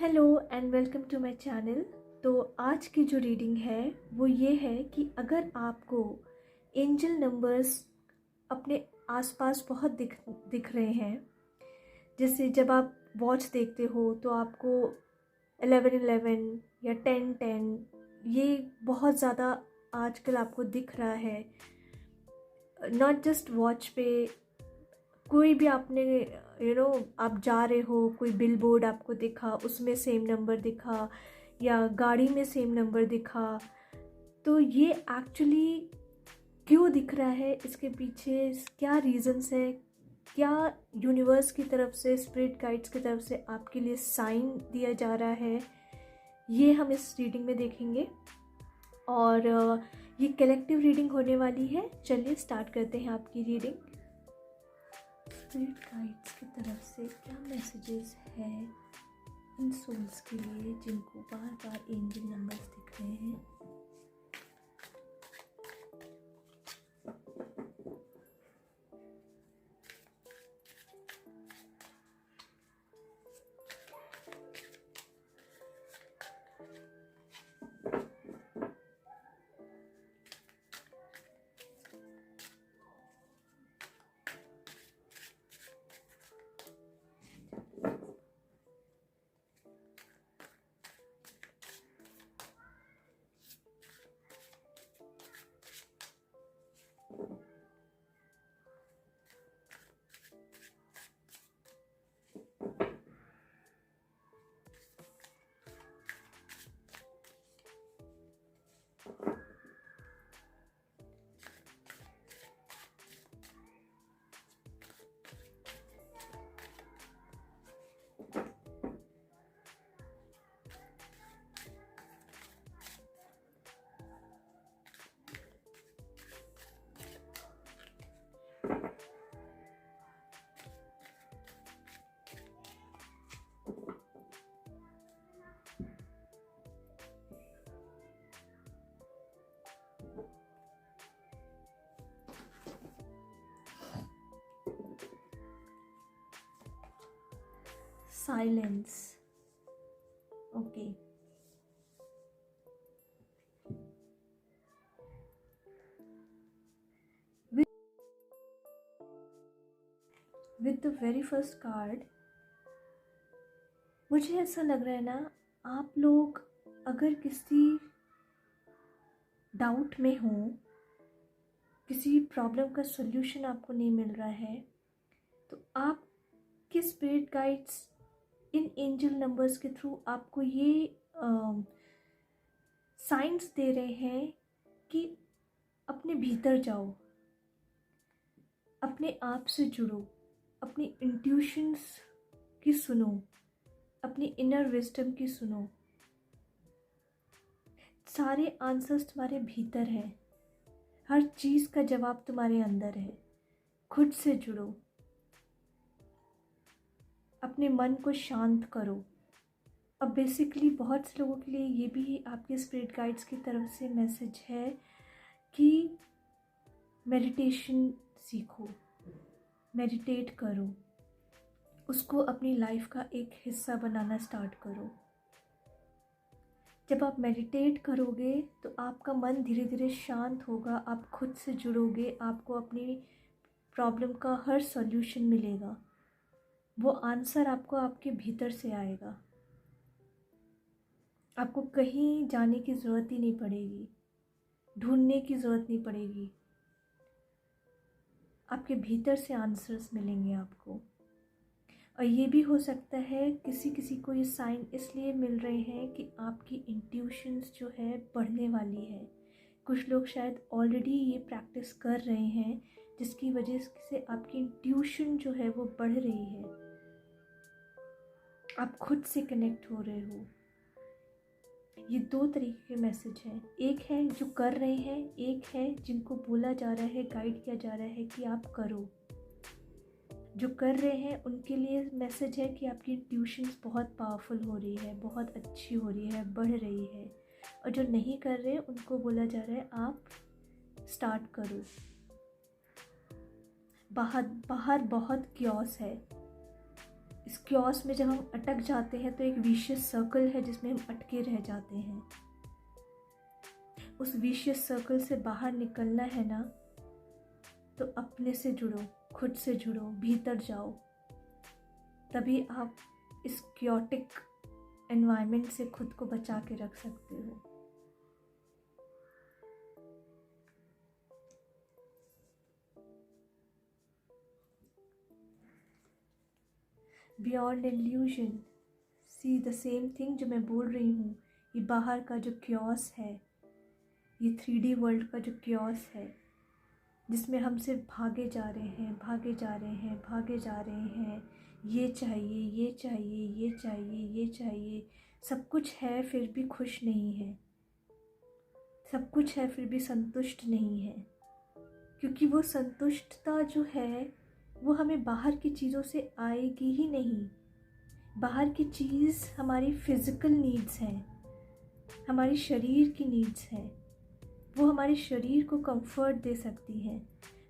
Hello and welcome to my channel. तो आज की जो रीडिंग है वो ये है कि अगर आपको एंजल नंबर्स अपने आसपास बहुत दिख रहे हैं, जैसे जब आप वॉच देखते हो तो आपको 11-11 या 10-10 ये बहुत ज़्यादा आजकल आपको दिख रहा है। नॉट जस्ट वॉच पे, कोई भी आपने आप जा रहे हो, कोई बिल बोर्ड आपको दिखा, उसमें सेम नंबर दिखा या गाड़ी में सेम नंबर दिखा, तो ये एक्चुअली क्यों दिख रहा है, इसके पीछे क्या रीजंस है, क्या यूनिवर्स की तरफ से, स्पिरिट गाइड्स की तरफ से आपके लिए साइन दिया जा रहा है, ये हम इस रीडिंग में देखेंगे। और ये कलेक्टिव रीडिंग होने वाली है। चलिए स्टार्ट करते हैं आपकी रीडिंग। स्पिरिट गाइड्स की तरफ से क्या मैसेजेस है इन सोल्स के लिए जिनको बार बार एंजल नंबर्स दिख रहे हैं। Silence, okay. With the very first card मुझे ऐसा लग रहा है ना, आप लोग अगर किसी डाउट में हो, किसी प्रॉब्लम का सॉल्यूशन आपको नहीं मिल रहा है, तो आपके स्पिरिट गाइड्स इन एंजल नंबर्स के थ्रू आपको ये साइंस दे रहे हैं कि अपने भीतर जाओ, अपने आप से जुड़ो, अपनी इंट्यूशंस की सुनो, अपनी इनर विजडम की सुनो। सारे आंसर्स तुम्हारे भीतर हैं, हर चीज़ का जवाब तुम्हारे अंदर है। खुद से जुड़ो, अपने मन को शांत करो। अब बेसिकली बहुत से लोगों के लिए ये भी आपके स्पिरिट गाइड्स की तरफ से मैसेज है कि मेडिटेशन सीखो, मेडिटेट करो, उसको अपनी लाइफ का एक हिस्सा बनाना स्टार्ट करो। जब आप मेडिटेट करोगे तो आपका मन धीरे धीरे शांत होगा, आप खुद से जुड़ोगे, आपको अपनी प्रॉब्लम का हर सॉल्यूशन मिलेगा। वो आंसर आपको आपके भीतर से आएगा, आपको कहीं जाने की ज़रूरत ही नहीं पड़ेगी, ढूंढने की ज़रूरत नहीं पड़ेगी। आपके भीतर से आंसर्स मिलेंगे आपको। और ये भी हो सकता है किसी किसी को ये साइन इसलिए मिल रहे हैं कि आपकी इंट्यूशंस जो है बढ़ने वाली है। कुछ लोग शायद ऑलरेडी ये प्रैक्टिस कर रहे हैं, जिसकी वजह से आपकी इंट्यूशन जो है वो बढ़ रही है, आप खुद से कनेक्ट हो रहे हो। ये दो तरीके के मैसेज हैं, एक है जो कर रहे हैं, एक है जिनको बोला जा रहा है, गाइड किया जा रहा है कि आप करो। जो कर रहे हैं उनके लिए मैसेज है कि आपकी इंट्यूशंस बहुत पावरफुल हो रही है, बहुत अच्छी हो रही है, बढ़ रही है। और जो नहीं कर रहे उनको बोला जा रहा है आप स्टार्ट करो। बाहर बहुत क्योस है, इस क्योस में जब हम अटक जाते हैं तो एक विशियस सर्कल है जिसमें हम अटके रह जाते हैं। उस विशियस सर्कल से बाहर निकलना है ना, तो अपने से जुड़ो, खुद से जुड़ो, भीतर जाओ, तभी आप इस क्योटिक एनवायरनमेंट से खुद को बचा के रख सकते हो। Beyond illusion, see the same thing जो मैं बोल रही हूँ, ये बाहर का जो क्योस है, ये 3D वर्ल्ड का जो क्योस है, जिसमें हम सिर्फ भागे जा रहे हैं, भागे जा रहे हैं, भागे जा रहे हैं, ये चाहिए, ये चाहिए, ये चाहिए, ये चाहिए, सब कुछ है फिर भी खुश नहीं है, सब कुछ है फिर भी संतुष्ट नहीं है। क्योंकि वो संतुष्टता जो है वो हमें बाहर की चीज़ों से आएगी ही नहीं। बाहर की चीज़ हमारी फिज़िकल नीड्स हैं, हमारी शरीर की नीड्स हैं, वो हमारे शरीर को कंफर्ट दे सकती हैं,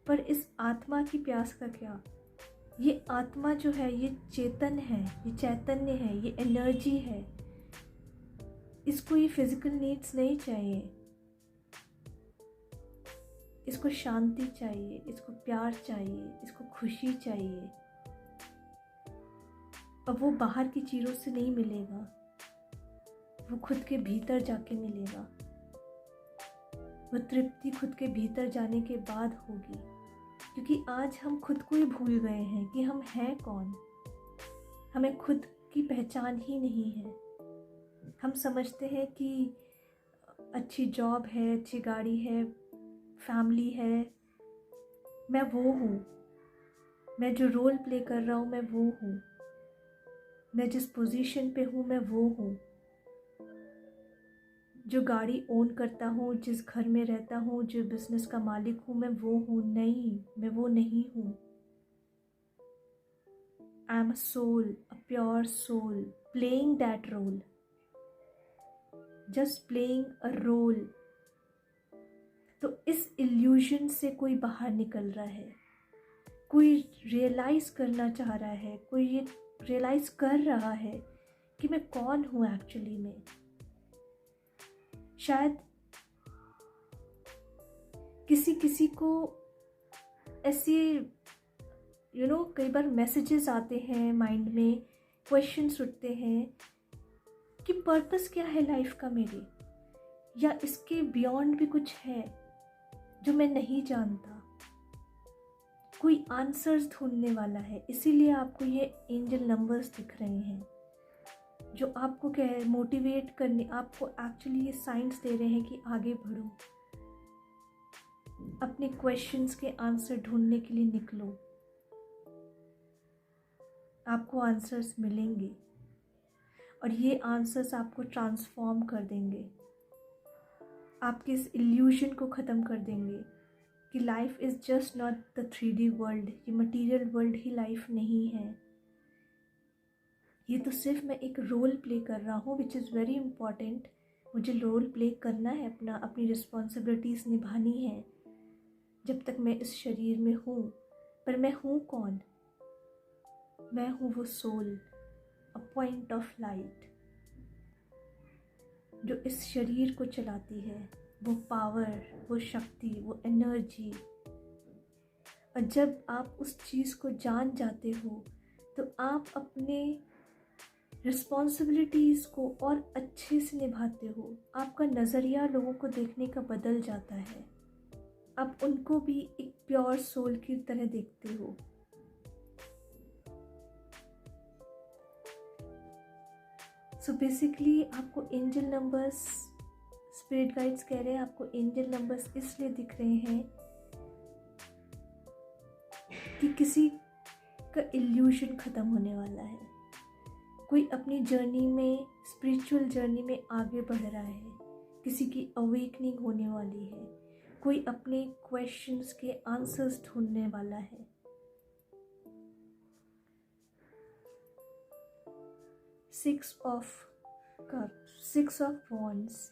पर इस आत्मा की प्यास का क्या? ये आत्मा जो है ये चेतन है, ये चैतन्य है, ये एनर्जी है, इसको ये फिज़िकल नीड्स नहीं चाहिए, इसको शांति चाहिए, इसको प्यार चाहिए, इसको खुशी चाहिए। अब वो बाहर की चीज़ों से नहीं मिलेगा, वो खुद के भीतर जाके मिलेगा। वो तृप्ति खुद के भीतर जाने के बाद होगी, क्योंकि आज हम खुद को ही भूल गए हैं कि हम हैं कौन। हमें खुद की पहचान ही नहीं है। हम समझते हैं कि अच्छी जॉब है, अच्छी गाड़ी है, फैमिली है, मैं वो हूँ, मैं जो रोल प्ले कर रहा हूँ मैं वो हूँ, मैं जिस पोजीशन पे हूँ मैं वो हूँ, जो गाड़ी ओन करता हूँ, जिस घर में रहता हूँ, जो बिजनेस का मालिक हूँ मैं वो हूँ। नहीं, मैं वो नहीं हूँ। I am a soul, a pure soul, playing that role, just playing a role. तो इस इल्यूजन से कोई बाहर निकल रहा है, कोई रियलाइज करना चाह रहा है, कोई ये रियलाइज कर रहा है कि मैं कौन हूँ एक्चुअली में। शायद किसी किसी को ऐसे कई बार मैसेजेस आते हैं माइंड में, क्वेश्चंस उठते हैं कि पर्पस क्या है लाइफ का मेरे, या इसके बियॉन्ड भी कुछ है जो मैं नहीं जानता। कोई आंसर्स ढूंढने वाला है, इसीलिए आपको ये एंजल नंबर्स दिख रहे हैं जो आपको क्या है, मोटिवेट करने, आपको एक्चुअली ये साइंस दे रहे हैं कि आगे बढ़ो, अपने क्वेश्चंस के आंसर ढूंढने के लिए निकलो। आपको आंसर्स मिलेंगे और ये आंसर्स आपको ट्रांसफॉर्म कर देंगे, आपके इस इल्यूजन को ख़त्म कर देंगे कि life is just not the 3D world, ये मटेरियल वर्ल्ड ही लाइफ नहीं है। ये तो सिर्फ मैं एक रोल प्ले कर रहा हूँ, विच इज़ वेरी इम्पॉर्टेंट। मुझे रोल प्ले करना है, अपनी रिस्पॉन्सिबिलिटीज़ निभानी है जब तक मैं इस शरीर में हूँ। पर मैं हूँ कौन? मैं हूँ वो soul, a point of light, जो इस शरीर को चलाती है, वो पावर, वो शक्ति, वो एनर्जी। और जब आप उस चीज़ को जान जाते हो तो आप अपने रिस्पॉन्सिबिलिटीज़ को और अच्छे से निभाते हो। आपका नज़रिया लोगों को देखने का बदल जाता है, आप उनको भी एक प्योर सोल की तरह देखते हो। सो बेसिकली आपको एंजल नंबर्स, स्पिरिट गाइड्स कह रहे हैं आपको एंजल नंबर्स इसलिए दिख रहे हैं कि किसी का इल्यूजन ख़त्म होने वाला है, कोई अपनी जर्नी में, स्पिरिचुअल जर्नी में आगे बढ़ रहा है, किसी की अवेकनिंग होने वाली है, कोई अपने क्वेश्चंस के आंसर्स ढूंढने वाला है। Six of cups, six of wands,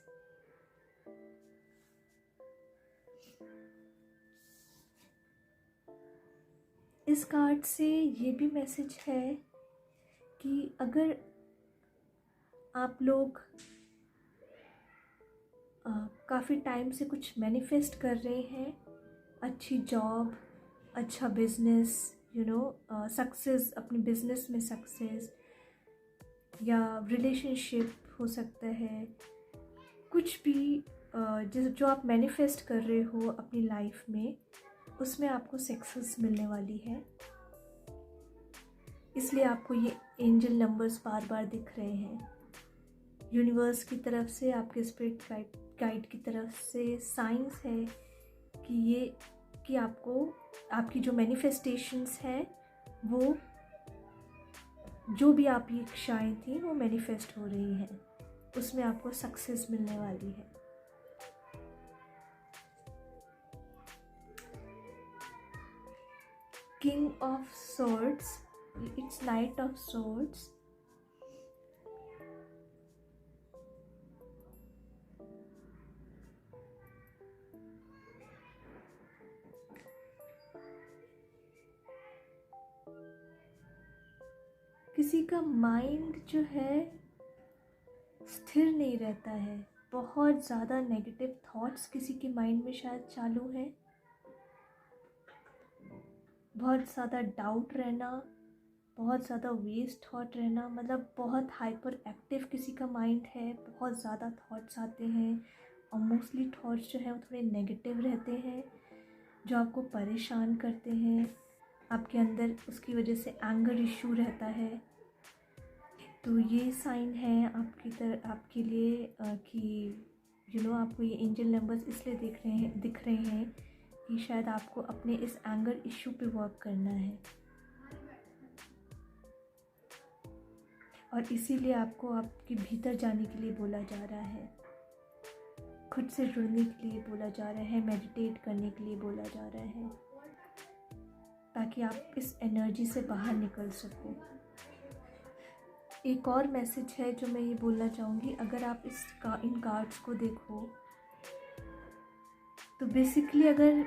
इस कार्ड से ये भी मैसेज है कि अगर आप लोग काफ़ी टाइम से कुछ मैनिफेस्ट कर रहे हैं, अच्छी जॉब, अच्छा बिजनेस, सक्सेस, अपने बिजनेस में सक्सेस, या रिलेशनशिप हो सकता है, कुछ भी जो आप मैनिफेस्ट कर रहे हो अपनी लाइफ में, उसमें आपको सक्सेस मिलने वाली है। इसलिए आपको ये एंजल नंबर्स बार बार दिख रहे हैं। यूनिवर्स की तरफ से, आपके स्पिरिट गाइड की तरफ से साइंस है कि आपको आपकी जो मैनिफेस्टेशंस है, वो जो भी आप ये इच्छाएं थी वो मैनिफेस्ट हो रही हैं, उसमें आपको सक्सेस मिलने वाली है। King of swords, it's night of swords. किसी का माइंड जो है स्थिर नहीं रहता है, बहुत ज़्यादा नेगेटिव थॉट्स किसी के माइंड में शायद चालू हैं, बहुत ज़्यादा डाउट रहना, बहुत ज़्यादा वेस्ट थॉट रहना, मतलब बहुत हाइपर एक्टिव किसी का माइंड है, बहुत ज़्यादा थॉट्स आते हैं और मोस्टली थॉट्स जो है वो थोड़े नेगेटिव रहते हैं, जो आपको परेशान करते हैं, आपके अंदर उसकी वजह से एंगर इशू रहता है। तो ये साइन है आपके लिए कि आपको ये एंजल नंबर्स इसलिए दिख रहे हैं कि शायद आपको अपने इस एंगर इशू पे वर्क करना है, और इसीलिए आपको आपके भीतर जाने के लिए बोला जा रहा है, खुद से जुड़ने के लिए बोला जा रहा है, मेडिटेट करने के लिए बोला जा रहा है, ताकि आप इस एनर्जी से बाहर निकल सको। एक और मैसेज है जो मैं ये बोलना चाहूँगी, अगर आप इन कार्ड्स को देखो तो बेसिकली अगर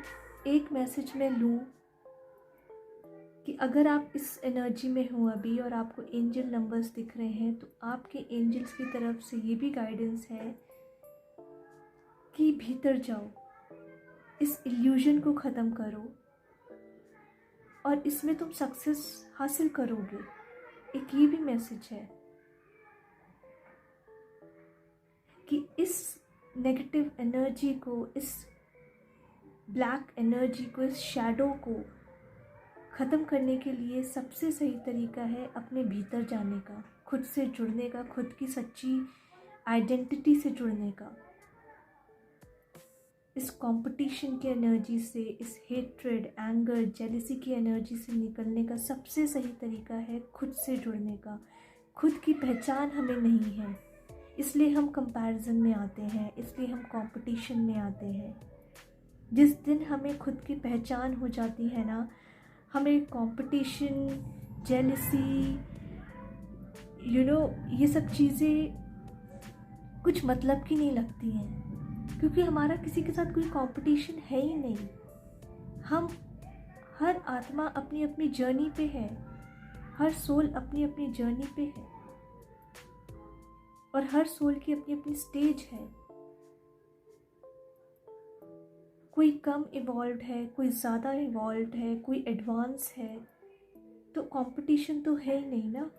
एक मैसेज मैं लूँ कि अगर आप इस एनर्जी में हो अभी और आपको एंजल नंबर्स दिख रहे हैं, तो आपके एंजल्स की तरफ से ये भी गाइडेंस है कि भीतर जाओ, इस इल्यूजन को ख़त्म करो और इसमें तुम सक्सेस हासिल करोगे। एक ये भी मैसेज है कि इस नेगेटिव एनर्जी को, इस ब्लैक एनर्जी को, इस शैडो को ख़त्म करने के लिए सबसे सही तरीका है अपने भीतर जाने का, खुद से जुड़ने का, खुद की सच्ची आइडेंटिटी से जुड़ने का। इस कंपटीशन की एनर्जी से, इस हेट्रेड, एंगर, जेलसी की एनर्जी से निकलने का सबसे सही तरीका है खुद से जुड़ने का। खुद की पहचान हमें नहीं है, इसलिए हम कंपैरिजन में आते हैं, इसलिए हम कंपटीशन में आते हैं। जिस दिन हमें खुद की पहचान हो जाती है ना, हमें कंपटीशन, जेलसी, ये सब चीज़ें कुछ मतलब की नहीं लगती हैं, क्योंकि हमारा किसी के साथ कोई कंपटीशन है ही नहीं। हम हर आत्मा अपनी अपनी जर्नी पे है, हर सोल अपनी अपनी जर्नी पे है, और हर सोल की अपनी अपनी स्टेज है। कोई कम इवॉल्व्ड है, कोई ज़्यादा इवॉल्व्ड है, कोई एडवांस है, तो कंपटीशन तो है ही नहीं ना।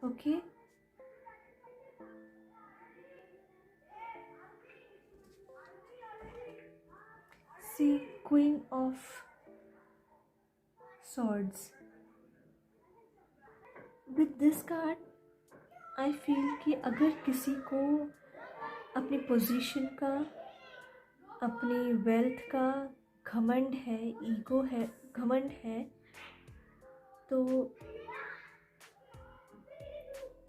Okay, see queen of swords. With this card I feel कि अगर किसी को अपनी पोजीशन का, अपनी वेल्थ का घमंड है, ईगो है, घमंड है, तो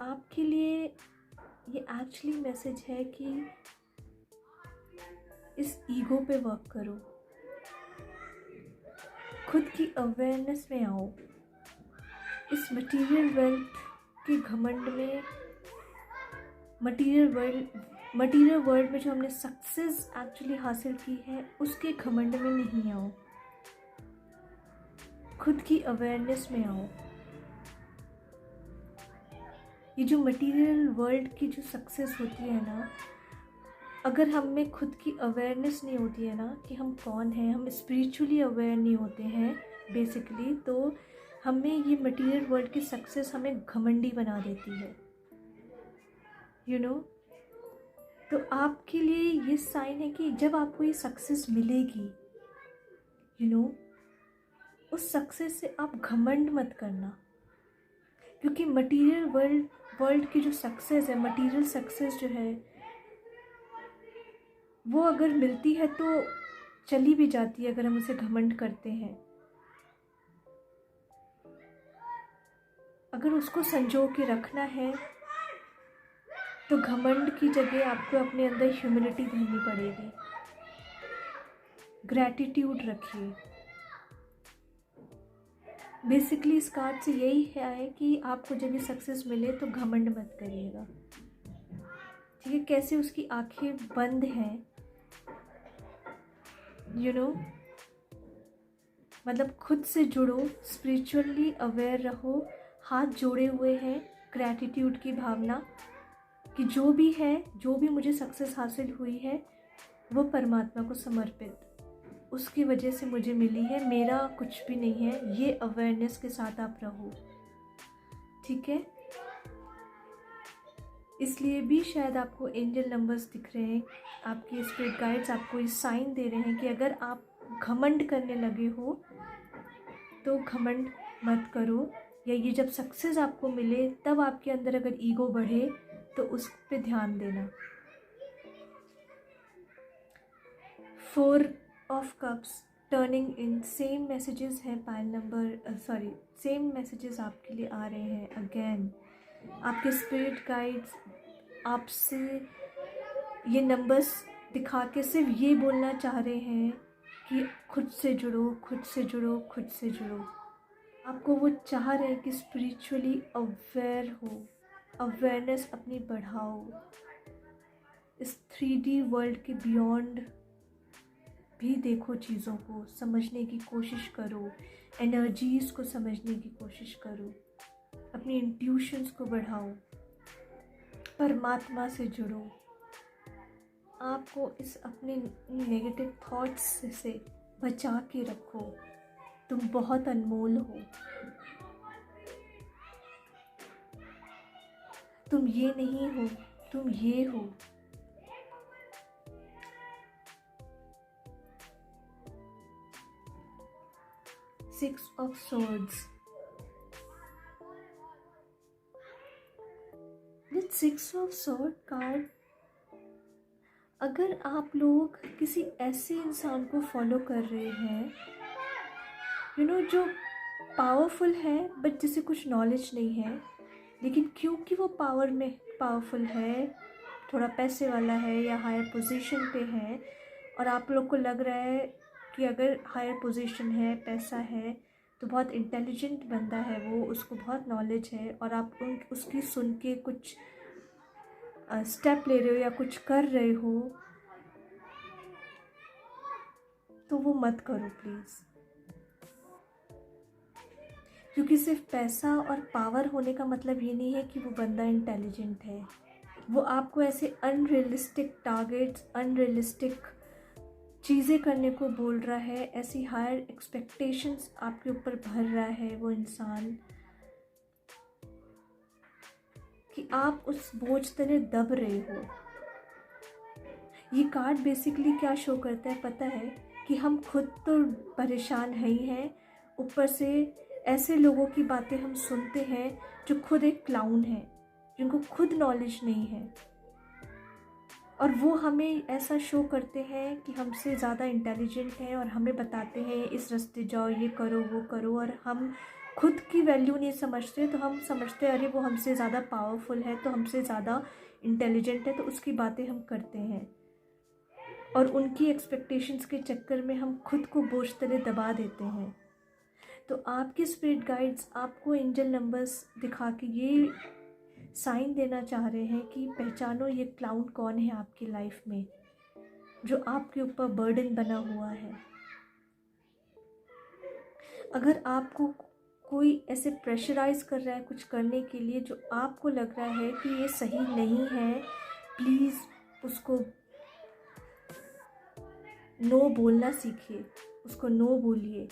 आपके लिए ये एक्चुअली मैसेज है कि इस ईगो पे वर्क करो, खुद की अवेयरनेस में आओ। इस मटेरियल वेल्थ के घमंड में, मटेरियल वर्ल्ड में जो हमने सक्सेस एक्चुअली हासिल की है, उसके घमंड में नहीं आओ। खुद की अवेयरनेस में आओ। ये जो मटेरियल वर्ल्ड की जो सक्सेस होती है ना, अगर हम में खुद की अवेयरनेस नहीं होती है ना कि हम कौन हैं, हम स्पिरिचुअली अवेयर नहीं होते हैं बेसिकली, तो हमें ये मटेरियल वर्ल्ड की सक्सेस हमें घमंडी बना देती है, यू नो। तो आपके लिए ये साइन है कि जब आपको ये सक्सेस मिलेगी, यू नो, उस सक्सेस से आप घमंड मत करना, क्योंकि मटेरियल वर्ल्ड की जो सक्सेस है, मटेरियल सक्सेस जो है, वो अगर मिलती है तो चली भी जाती है अगर हम उसे घमंड करते हैं। अगर उसको संजो के रखना है तो घमंड की जगह आपको अपने अंदर ह्यूमिलिटी भरनी पड़ेगी, ग्रैटिट्यूड रखिए। बेसिकली इस कार्ड से यही है कि आपको जब ये सक्सेस मिले तो घमंड मत करिएगा, ठीक है। कैसे उसकी आंखें बंद हैं, यू नो, मतलब खुद से जुड़ो, स्पिरिचुअली अवेयर रहो, हाथ जोड़े हुए हैं, ग्रैटिट्यूड की भावना कि जो भी है, जो भी मुझे सक्सेस हासिल हुई है वो परमात्मा को समर्पित, उसकी वजह से मुझे मिली है, मेरा कुछ भी नहीं है। ये अवेयरनेस के साथ आप रहो, ठीक है। इसलिए भी शायद आपको एंजल नंबर्स दिख रहे हैं, आपके स्पिरिट गाइड्स आपको इस साइन दे रहे हैं कि अगर आप घमंड करने लगे हो तो घमंड मत करो, या ये जब सक्सेस आपको मिले तब आपके अंदर अगर ईगो बढ़े तो उस पे ध्यान देना। 4 of cups turning in, same messages हैं पाइल नंबर, सेम मैसेजेस आपके लिए आ रहे हैं अगेन। आपके स्पिरिट गाइड्स आपसे ये नंबर्स दिखा के सिर्फ ये बोलना चाह रहे हैं कि खुद से जुड़ो, खुद से जुड़ो, खुद से जुड़ो। आपको वो चाह रहे हैं कि स्पिरिचुअली अवेयर हो, अवेयरनेस अपनी बढ़ाओ, इस 3D वर्ल्ड के बियॉन्ड भी देखो, चीज़ों को समझने की कोशिश करो, एनर्जीज़ को समझने की कोशिश करो, अपनी इंट्यूशंस को बढ़ाओ, परमात्मा से जुड़ो। आपको इस अपने नेगेटिव थॉट्स से बचा के रखो, तुम बहुत अनमोल हो, तुम ये नहीं हो, तुम ये हो। Six of Swords. With Six of Swords card, अगर आप लोग किसी ऐसे इंसान को फॉलो कर रहे हैं, यू नो, जो पावरफुल है बट जिसे कुछ नॉलेज नहीं है, लेकिन क्योंकि वो पावरफुल है, थोड़ा पैसे वाला है या हायर पोजीशन पे है, और आप लोग को लग रहा है कि अगर हायर पोजीशन है, पैसा है, तो बहुत इंटेलिजेंट बंदा है वो, उसको बहुत नॉलेज है, और आप उसकी सुन के कुछ स्टेप ले रहे हो या कुछ कर रहे हो, तो वो मत करो प्लीज़। क्योंकि सिर्फ पैसा और पावर होने का मतलब ये नहीं है कि वो बंदा इंटेलिजेंट है। वो आपको ऐसे अनरियलिस्टिक टारगेट्स, अनरियलिस्टिक चीज़ें करने को बोल रहा है, ऐसी हायर एक्सपेक्टेशंस आपके ऊपर भर रहा है वो इंसान, कि आप उस बोझ तले दब रहे हो। ये कार्ड बेसिकली क्या शो करता है पता है, कि हम खुद तो परेशान है ही हैं, ऊपर से ऐसे लोगों की बातें हम सुनते हैं जो खुद एक क्लाउन है, जिनको खुद नॉलेज नहीं है, और वो हमें ऐसा शो करते हैं कि हमसे ज़्यादा इंटेलिजेंट हैं, और हमें बताते हैं इस रास्ते जाओ, ये करो, वो करो, और हम खुद की वैल्यू नहीं समझते, तो हम समझते अरे वो हमसे ज़्यादा पावरफुल है, तो हमसे ज़्यादा इंटेलिजेंट है, तो उसकी बातें हम करते हैं, और उनकी एक्सपेक्टेशंस के चक्कर में हम खुद को बोझ तले दबा देते हैं। तो आपके स्पिरिट गाइड्स आपको एंजल नंबर्स दिखा के ये साइन देना चाह रहे हैं कि पहचानो ये क्लाउन कौन है आपकी लाइफ में, जो आपके ऊपर बर्डन बना हुआ है। अगर आपको कोई ऐसे प्रेशराइज कर रहा है कुछ करने के लिए जो आपको लग रहा है कि ये सही नहीं है, प्लीज़ उसको नो बोलना सीखिए, उसको नो बोलिए।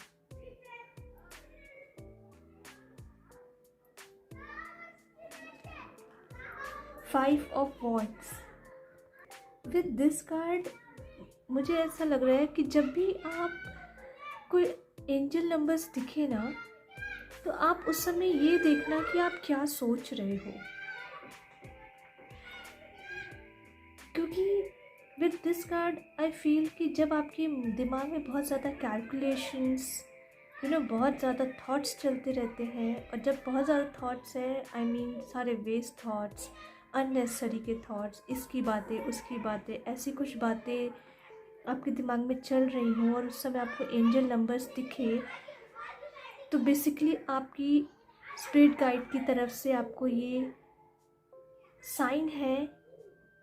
Five of wands. With this card मुझे ऐसा लग रहा है कि जब भी आप कोई एंजल नंबर्स दिखे ना, तो आप उस समय ये देखना कि आप क्या सोच रहे हो, क्योंकि with this card I feel कि जब आपके दिमाग में बहुत ज़्यादा कैलकुलेशंस, बहुत ज़्यादा थॉट्स चलते रहते हैं, और जब बहुत ज़्यादा थॉट्स हैं, आई मीन सारे वेस्ट थॉट्स, अननेसेसरी के थॉट्स, इसकी बातें उसकी बातें, ऐसी कुछ बातें आपके दिमाग में चल रही हों और उस समय आपको एंजल नंबर्स दिखे, तो बेसिकली आपकी स्पिरिट गाइड की तरफ से आपको ये साइन है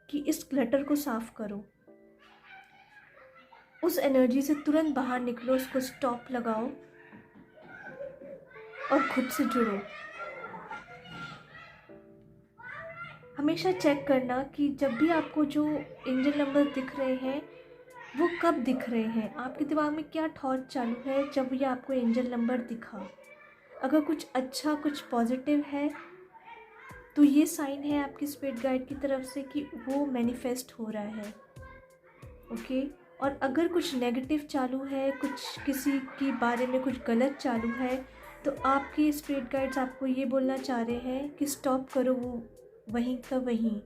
कि इस क्लटर को साफ करो, उस एनर्जी से तुरंत बाहर निकलो, उसको स्टॉप लगाओ और खुद से जुड़ो। हमेशा चेक करना कि जब भी आपको जो एंजल नंबर दिख रहे हैं वो कब दिख रहे हैं, आपके दिमाग में क्या थॉट चालू है जब ये आपको एंजल नंबर दिखा। अगर कुछ अच्छा, कुछ पॉजिटिव है, तो ये साइन है आपकी स्पिरिट गाइड की तरफ से कि वो मैनिफेस्ट हो रहा है। ओके। और अगर कुछ नेगेटिव चालू है, कुछ किसी के बारे में कुछ गलत चालू है, तो आपके स्पिरिट गाइड्स आपको ये बोलना चाह रहे हैं कि स्टॉप करो, वो वहीं का वहीं।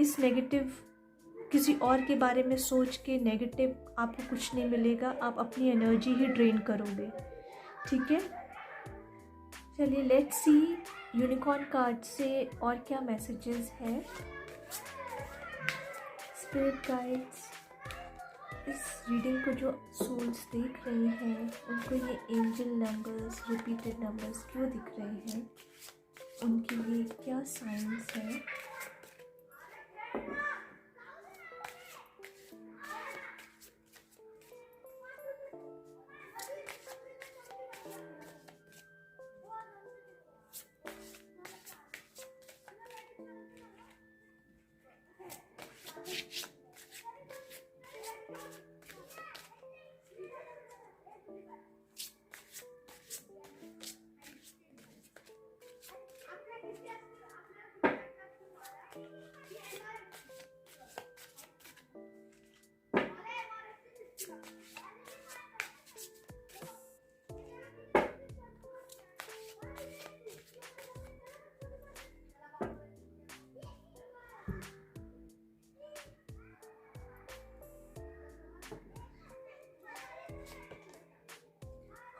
इस नेगेटिव किसी और के बारे में सोच के नेगेटिव आपको कुछ नहीं मिलेगा, आप अपनी एनर्जी ही ड्रेन करोगे। ठीक है, चलिए लेट्स सी यूनिकॉर्न कार्ड से और क्या मैसेजेस है। स्पिरिट गाइड्स, इस रीडिंग को जो सोल्स देख रही हैं उनको ये एंजल नंबर्स, रिपीटेड नंबर्स क्यों दिख रहे हैं, उनके लिए क्या साइंस है।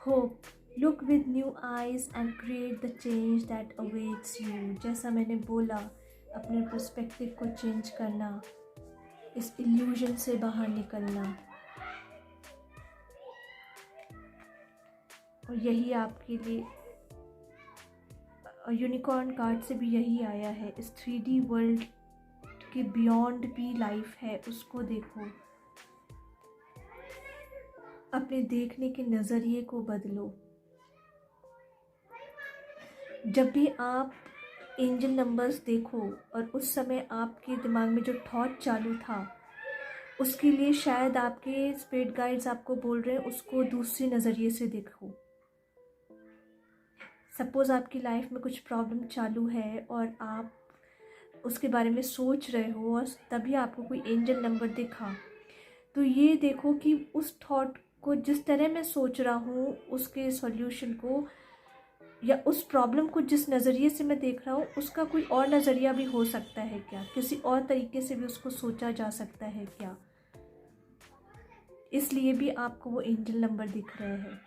Hope, look with new eyes and create the change that awaits you. जैसा मैंने बोला, अपने पर्सपेक्टिव को चेंज करना, इस इल्यूजन से बाहर निकलना, और यही आपके लिए यूनिकॉर्न कार्ड से भी यही आया है। इस 3D वर्ल्ड के बियॉन्ड भी लाइफ है, उसको देखो, अपने देखने के नज़रिए को बदलो। जब भी आप एंजल नंबर्स देखो और उस समय आपके दिमाग में जो थॉट चालू था, उसके लिए शायद आपके स्पिरिट गाइड्स आपको बोल रहे हैं उसको दूसरे नज़रिए से देखो। सपोज़ आपकी लाइफ में कुछ प्रॉब्लम चालू है और आप उसके बारे में सोच रहे हो और तभी आपको कोई एंजल नंबर दिखा, तो ये देखो कि उस थॉट को, जिस तरह मैं सोच रहा हूँ उसके सॉल्यूशन को या उस प्रॉब्लम को जिस नज़रिए से मैं देख रहा हूँ, उसका कोई और नज़रिया भी हो सकता है क्या, किसी और तरीके से भी उसको सोचा जा सकता है क्या। इसलिए भी आपको वो एंजल नंबर दिख रहे हैं।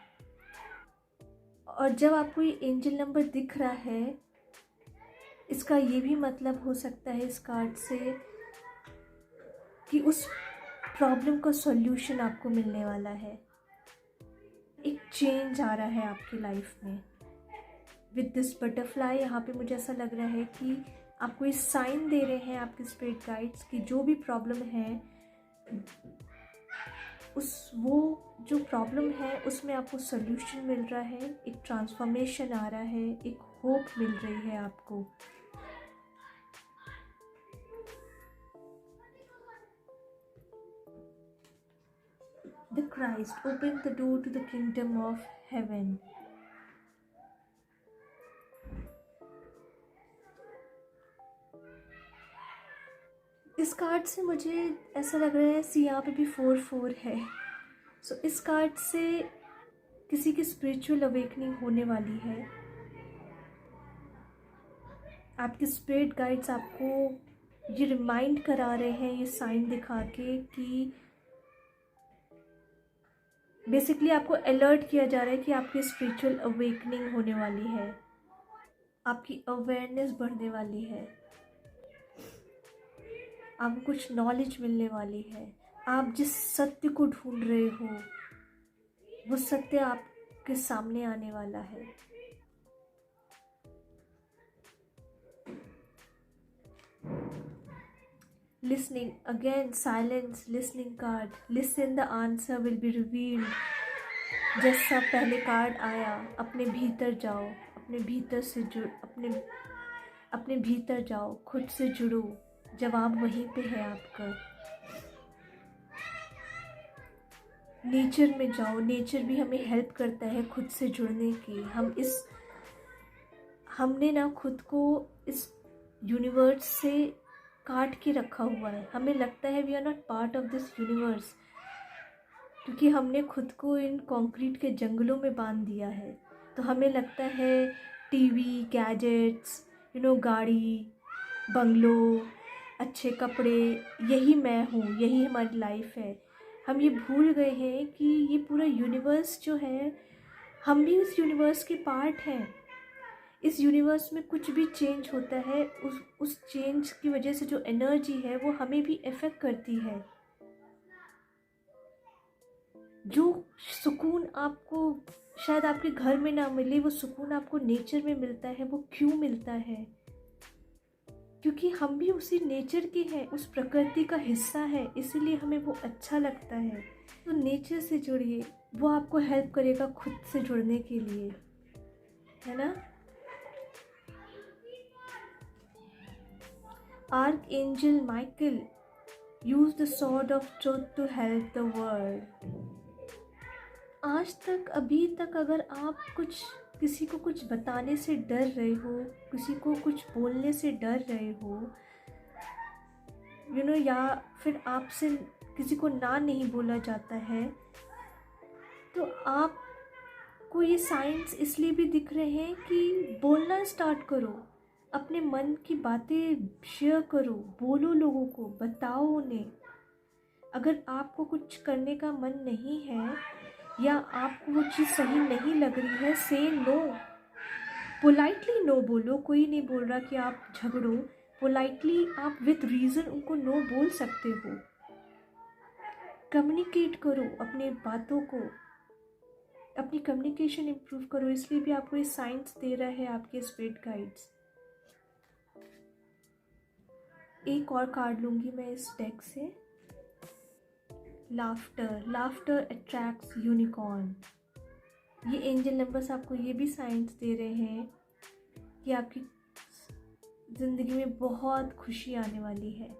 और जब आपको ये एंजल नंबर दिख रहा है, इसका ये भी मतलब हो सकता है इस कार्ड से कि उस प्रॉब्लम का सॉल्यूशन आपको मिलने वाला है, एक चेंज आ रहा है आपकी लाइफ में। विद दिस बटरफ्लाई, यहाँ पे मुझे ऐसा लग रहा है कि आपको ये साइन दे रहे हैं आपके स्पिरिट गाइड्स कि जो भी प्रॉब्लम है उस वो जो प्रॉब्लम है उसमें आपको सल्यूशन मिल रहा है, एक ट्रांसफॉर्मेशन आ रहा है, एक होप मिल रही है आपको। The Christ opened the door to the kingdom of heaven. इस कार्ड से मुझे ऐसा लग रहा है यहाँ पे भी 4-4 है। सो इस कार्ड से किसी की स्पिरिचुअल अवेकनिंग होने वाली है। आपके स्पिरिट गाइड्स आपको ये रिमाइंड करा रहे हैं, ये साइन दिखा के कि बेसिकली आपको अलर्ट किया जा रहा है कि आपकी स्पिरिचुअल अवेकनिंग होने वाली है, आपकी अवेयरनेस बढ़ने वाली है, आपको कुछ नॉलेज मिलने वाली है। आप जिस सत्य को ढूंढ रहे हो वो सत्य आपके सामने आने वाला है। Listening again, silence, listening card. Listen, the answer will be revealed. जैसा पहले कार्ड आया, अपने भीतर जाओ, अपने भीतर से अपने भीतर जाओ, खुद से जुड़ो। जवाब वहीं पे है आपका। नेचर में जाओ, नेचर भी हमें हेल्प करता है खुद से जुड़ने की। हमने ना खुद को इस यूनिवर्स से काट के रखा हुआ है। हमें लगता है we are not part of this universe, क्योंकि हमने खुद को इन कंक्रीट के जंगलों में बांध दिया है। तो हमें लगता है टीवी, गैजेट्स, गाड़ी, बंगलो, अच्छे कपड़े, यही मैं हूँ, यही हमारी लाइफ है। हम ये भूल गए हैं कि ये पूरा यूनिवर्स जो है, हम भी उस यूनिवर्स के पार्ट हैं। इस यूनिवर्स में कुछ भी चेंज होता है, उस चेंज की वजह से जो एनर्जी है वो हमें भी इफ़ेक्ट करती है। जो सुकून आपको शायद आपके घर में ना मिले, वो सुकून आपको नेचर में मिलता है। वो क्यों मिलता है? क्योंकि हम भी उसी नेचर के हैं, उस प्रकृति का हिस्सा है, इसीलिए हमें वो अच्छा लगता है। तो नेचर से जुड़िए, वो आपको हेल्प करेगा खुद से जुड़ने के लिए, है ना। Archangel Michael used the sword of truth to help the world. आज तक, अभी तक अगर आप किसी को कुछ बताने से डर रहे हो, किसी को कुछ बोलने से डर रहे हो, या फिर आपसे किसी को ना नहीं बोला जाता है, तो आपको ये साइंस इसलिए भी दिख रहे हैं कि बोलना स्टार्ट करो, अपने मन की बातें शेयर करो, बोलो, लोगों को बताओ उन्हें। अगर आपको कुछ करने का मन नहीं है या आपको वो चीज़ सही नहीं लग रही है, से नो, पोलाइटली नो बोलो। कोई नहीं बोल रहा कि आप झगड़ो, पोलाइटली आप विथ रीज़न उनको नो बोल सकते हो। कम्युनिकेट करो अपनी बातों को, अपनी कम्युनिकेशन इम्प्रूव करो। इसलिए भी आपको ये साइंस दे रहा है आपके स्पिरिट गाइड्स। एक और कार्ड लूँगी मैं इस डेक से। Laughter attracts unicorn. ये एंजल नंबर्स आपको ये भी साइंस दे रहे हैं कि आपकी ज़िंदगी में बहुत खुशी आने वाली है।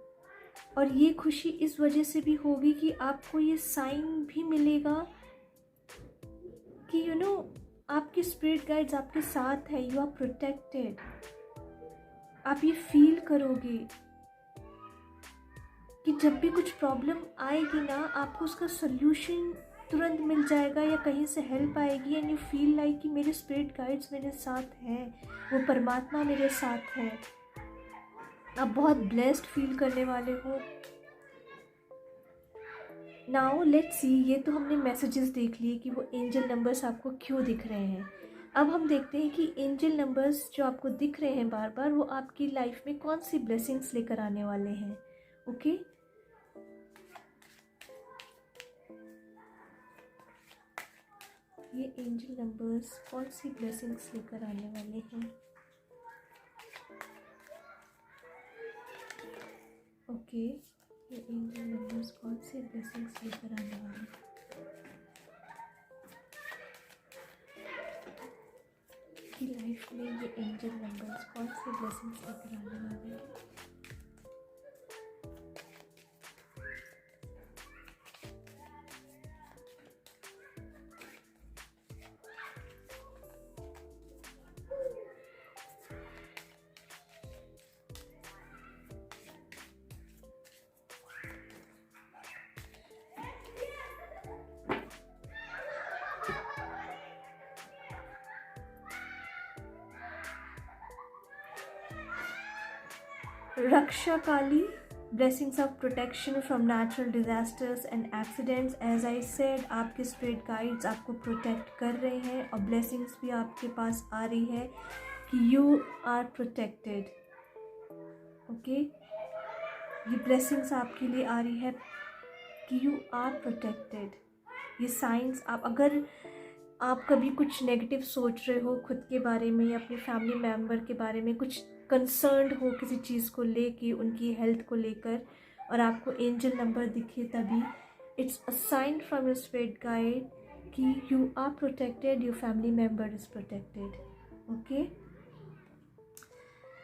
और ये खुशी इस वजह से भी होगी कि आपको ये साइन भी मिलेगा कि आपके स्पिरिट गाइड्स आपके साथ है, यू आर प्रोटेक्टेड। आप ये फील करोगे कि जब भी कुछ प्रॉब्लम आएगी ना, आपको उसका सोल्यूशन तुरंत मिल जाएगा या कहीं से हेल्प आएगी, एंड यू फील लाइक कि मेरे स्पिरिट गाइड्स मेरे साथ हैं, वो परमात्मा मेरे साथ है। आप बहुत ब्लेस्ड फील करने वाले हो। नाउ लेट्स सी, ये तो हमने मैसेजेस देख लिए कि वो एंजल नंबर्स आपको क्यों दिख रहे हैं। अब हम देखते हैं कि एंजल नंबर्स जो आपको दिख रहे हैं बार बार, वो आपकी लाइफ में कौन सी ब्लेसिंग्स लेकर आने वाले हैं। ओके, ये एंजल नंबर्स कौन सी ब्लेसिंग्स लेकर आने वाले हैं। ओके, ये एंजल नंबर्स कौन सी ब्लेसिंग्स लेकर आने वाले हैं। आपकी लाइफ में ये एंजल नंबर्स कौन से ब्लेसिंग्स लेकर आने वाले हैं? Raksha Kali, blessings of protection from natural disasters and accidents. As I said, आपके spirit guides आपको protect कर रहे हैं और blessings भी आपके पास आ रही है कि you are protected. Okay? ये blessings आपके लिए आ रही है कि you are protected. ये signs अगर आप कभी कुछ नेगेटिव सोच रहे हो खुद के बारे में या अपने फैमिली मेम्बर के बारे में, कुछ कंसर्न्ड हो किसी चीज़ को लेके, उनकी हेल्थ को लेकर, और आपको एंजल नंबर दिखे, तभी it's a sign from your spirit guide कि you are protected, your family member is protected. Okay.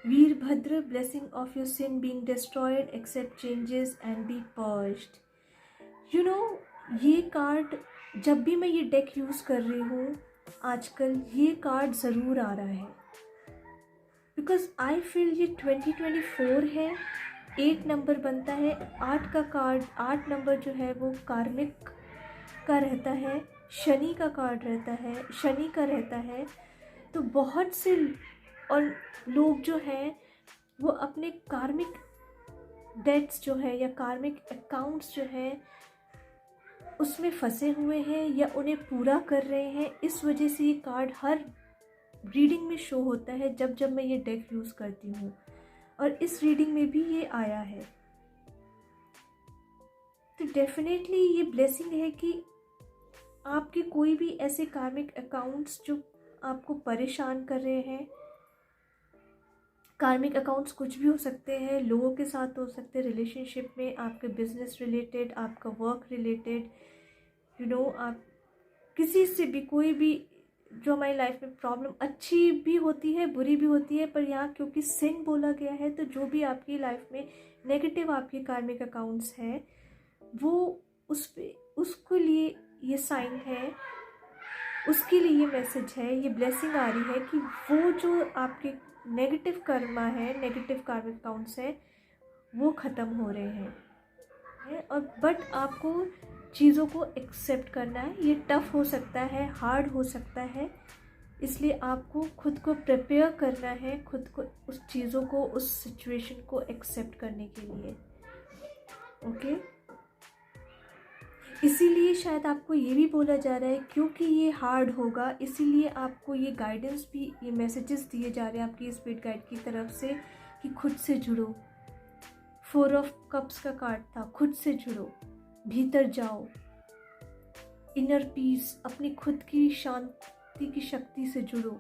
Virabhadra, blessing of your sin being destroyed, accept changes and be purged. You know, ये card जब भी मैं ये deck use कर रही हूँ आजकल, ये कार्ड ज़रूर आ रहा है बिकॉज आई फील ये 2024 है. 8 नंबर बनता है. 8 का कार्ड, 8 नंबर जो है वो कार्मिक का रहता है, शनि का कार्ड रहता है, शनि का रहता है. तो बहुत से और लोग जो हैं वो अपने कार्मिक डेट्स जो है या कार्मिक अकाउंट्स जो हैं उसमें फंसे हुए हैं या उन्हें पूरा कर रहे हैं. इस वजह से ये कार्ड हर रीडिंग में शो होता है जब जब मैं ये डेक यूज़ करती हूँ, और इस रीडिंग में भी ये आया है. तो डेफिनेटली ये ब्लेसिंग है कि आपके कोई भी ऐसे कार्मिक अकाउंट्स जो आपको परेशान कर रहे हैं, कार्मिक अकाउंट्स कुछ भी हो सकते हैं, लोगों के साथ हो सकते हैं, रिलेशनशिप में, आपके बिजनेस रिलेटेड, आपका वर्क रिलेटेड, यू नो, आप किसी से भी, कोई भी जो हमारी लाइफ में प्रॉब्लम अच्छी भी होती है बुरी भी होती है, पर यहाँ क्योंकि सिन बोला गया है तो जो भी आपकी लाइफ में नेगेटिव आपके कार्मिक अकाउंट्स हैं वो उसके लिए ये साइन है, उसके लिए ये मैसेज है, ये ब्लेसिंग आ रही है कि वो जो आपके नेगेटिव कर्मा है, नेगेटिव कार्मिक अकाउंट्स हैं, वो ख़त्म हो रहे हैं. और बट आपको चीज़ों को एक्सेप्ट करना है. ये टफ़ हो सकता है, हार्ड हो सकता है, इसलिए आपको खुद को प्रिपेयर करना है, खुद को उस चीज़ों को, उस सिचुएशन को एक्सेप्ट करने के लिए. ओके. इसीलिए शायद आपको ये भी बोला जा रहा है क्योंकि ये हार्ड होगा, इसीलिए आपको ये गाइडेंस भी, ये मैसेजेस दिए जा रहे हैं आपकी स्पिरिट गाइड की तरफ से कि खुद से जुड़ो. 4 ऑफ कप्स का कार्ड था, खुद से जुड़ो, भीतर जाओ, इनर पीस, अपनी खुद की शांति की शक्ति से जुड़ो.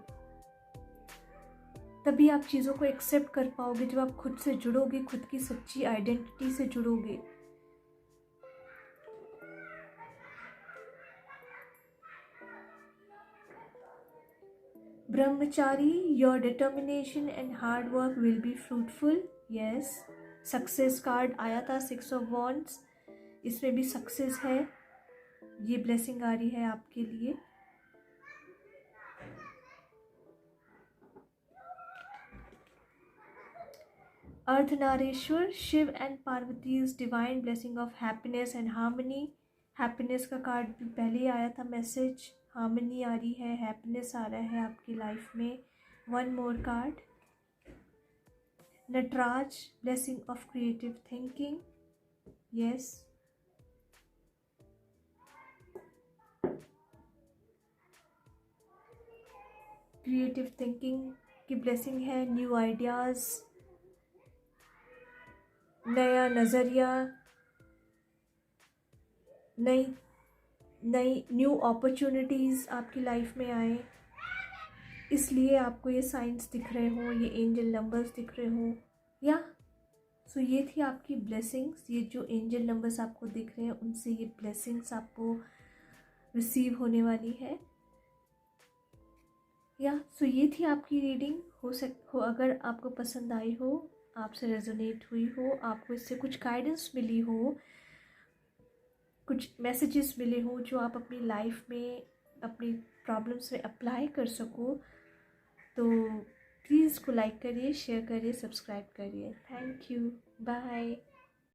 तभी आप चीज़ों को एक्सेप्ट कर पाओगे जब आप खुद से जुड़ोगे, खुद की सच्ची आइडेंटिटी से जुड़ोगे. ब्रह्मचारी, your determination and hard work will be fruitful. Yes, success card आया था, 6 ऑफ वॉन्ड्स, इसमें भी सक्सेस है. ये ब्लेसिंग आ रही है आपके लिए. Ardhanarishvara, Shiva and Parvati's divine blessing of happiness and harmony. Happiness का कार्ड भी पहले ही आया था मैसेज. हार्मनी आ रही है, हैप्पीनेस आ रहा है आपकी लाइफ में. 1 more card. Nataraja, blessing of creative thinking. Yes. Creative thinking की ब्लेसिंग है. न्यू आइडियाज़, नया नज़रिया, नई न्यू अपॉर्चुनिटीज़ आपकी लाइफ में आए, इसलिए आपको ये साइंस दिख रहे हों, ये एंजल नंबर्स दिख रहे हों. या सो ये थी आपकी ब्लेसिंग्स. ये जो एंजल नंबर्स आपको दिख रहे हैं उनसे ये ब्लेसिंग्स आपको रिसीव होने वाली है. या सो ये थी आपकी रीडिंग। हो अगर आपको पसंद आई हो, आपसे रेजोनेट हुई हो, आपको इससे कुछ गाइडेंस मिली हो, कुछ मैसेजेस मिले हो जो आप अपनी लाइफ में अपनी प्रॉब्लम्स में अप्लाई कर सको, तो प्लीज़ इसको लाइक करिए, शेयर करिए, सब्सक्राइब करिए। Thank you, bye.